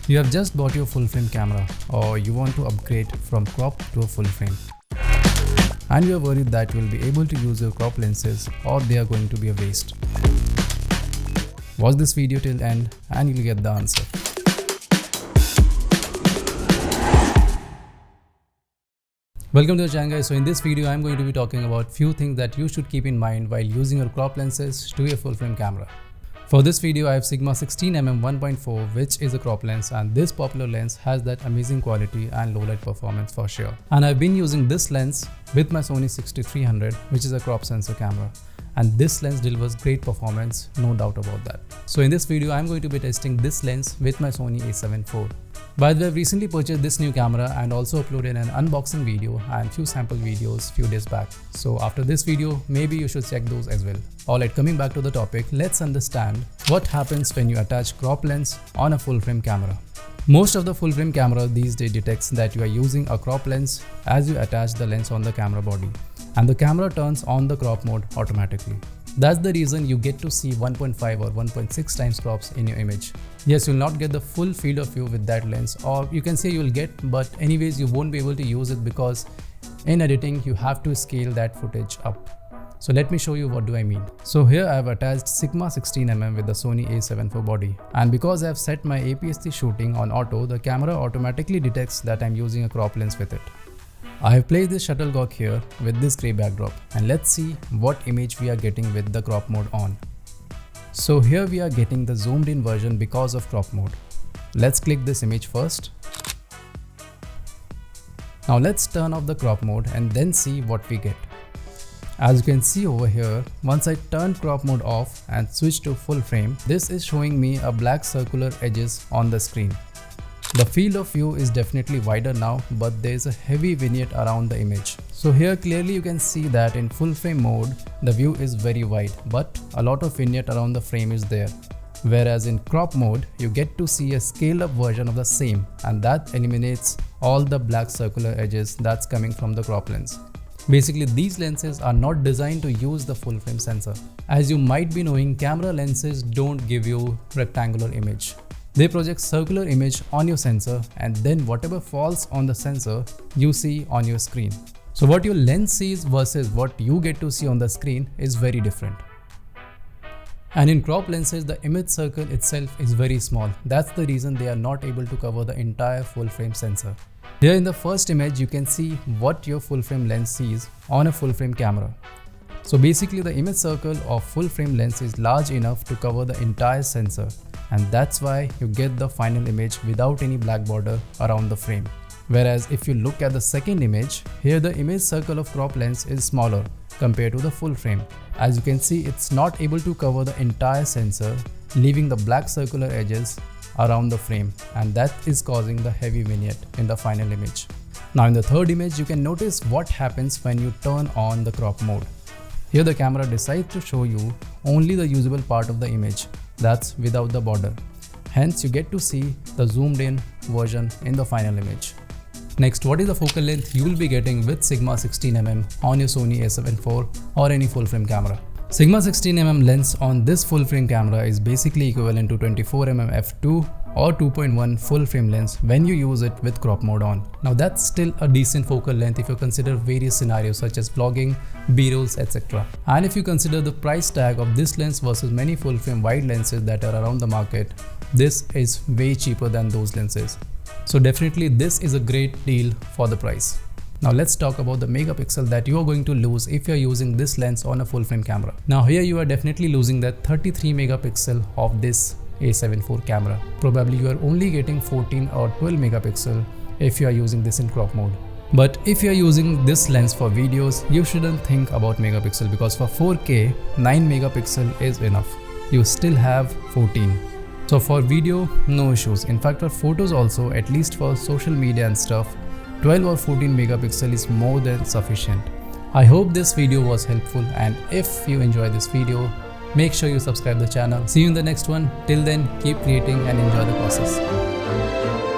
You have just bought your full frame camera, or you want to upgrade from crop to a full frame, and you are worried that you will be able to use your crop lenses or they are going to be a waste. Watch this video till end and you'll get the answer. Welcome to the channel, guys. So in this video I'm going to be talking about few things that you should keep in mind while using your crop lenses to your full frame camera. For this video I have Sigma 16mm 1.4, which is a crop lens, and this popular lens has that amazing quality and low light performance for sure. And I've been using this lens with my Sony a7iv, which is a crop sensor camera. And this lens delivers great performance, no doubt about that. So in this video I'm going to be testing this lens with my Sony a7iv. By the way, I've recently purchased this new camera and also uploaded an unboxing video and few sample videos few days back. So after this video, maybe you should check those as well. Alright, coming back to the topic, let's understand what happens when you attach crop lens on a full frame camera. Most of the full frame camera these days detects that you are using a crop lens as you attach the lens on the camera body, and the camera turns on the crop mode automatically. That's the reason you get to see 1.5 or 1.6 times crops in your image. Yes, you'll not get the full field of view with that lens, or you can say you'll get, but anyways you won't be able to use it because in editing you have to scale that footage up. So let me show you what do I mean. So here I have attached Sigma 16mm with the Sony a7iv body, and because I have set my APS-C shooting on auto, the camera automatically detects that I'm using a crop lens with it. I have placed this shuttlecock here with this grey backdrop, and let's see what image we are getting with the crop mode on. So here we are getting the zoomed in version because of crop mode. Let's click this image first. Now let's turn off the crop mode and then see what we get. As you can see over here, once I turn crop mode off and switch to full frame, this is showing me a black circular edges on the screen. The field of view is definitely wider now, but there is a heavy vignette around the image. So here clearly you can see that in full frame mode, the view is very wide, but a lot of vignette around the frame is there. Whereas in crop mode, you get to see a scaled up version of the same, and that eliminates all the black circular edges that's coming from the crop lens. Basically, these lenses are not designed to use the full frame sensor. As you might be knowing, camera lenses don't give you rectangular image. They project circular image on your sensor, and then whatever falls on the sensor you see on your screen. So what your lens sees versus what you get to see on the screen is very different. And in crop lenses, the image circle itself is very small. That's the reason they are not able to cover the entire full frame sensor. Here in the first image you can see what your full frame lens sees on a full frame camera. So basically the image circle of full frame lens is large enough to cover the entire sensor, and that's why you get the final image without any black border around the frame. Whereas if you look at the second image, here the image circle of crop lens is smaller compared to the full frame. As you can see, it's not able to cover the entire sensor, leaving the black circular edges around the frame, and that is causing the heavy vignette in the final image. Now in the third image, you can notice what happens when you turn on the crop mode. Here the camera decides to show you only the usable part of the image, that's without the border. Hence you get to see the zoomed in version in the final image. Next, what is the focal length you will be getting with Sigma 16mm on your Sony a7iv or any full frame camera? Sigma 16mm lens on this full frame camera is basically equivalent to 24mm f2 or 2.1 full frame lens when you use it with crop mode on. Now that's still a decent focal length if you consider various scenarios such as vlogging, b-rolls, etc. And if you consider the price tag of this lens versus many full frame wide lenses that are around the market, this is way cheaper than those lenses. So definitely this is a great deal for the price. Now let's talk about the megapixel that you are going to lose if you are using this lens on a full frame camera. Now here you are definitely losing that 33 megapixel of this a7iv camera. Probably you are only getting 14 or 12 megapixel if you are using this in crop mode. But if you are using this lens for videos, you shouldn't think about megapixel, because for 4K, 9 megapixel is enough. You still have 14. So for video, no issues. In fact, for photos also, at least for social media and stuff, 12 or 14 megapixel is more than sufficient. I hope this video was helpful, and if you enjoyed this video, make sure you subscribe the channel. See you in the next one. Till then, keep creating and enjoy the process.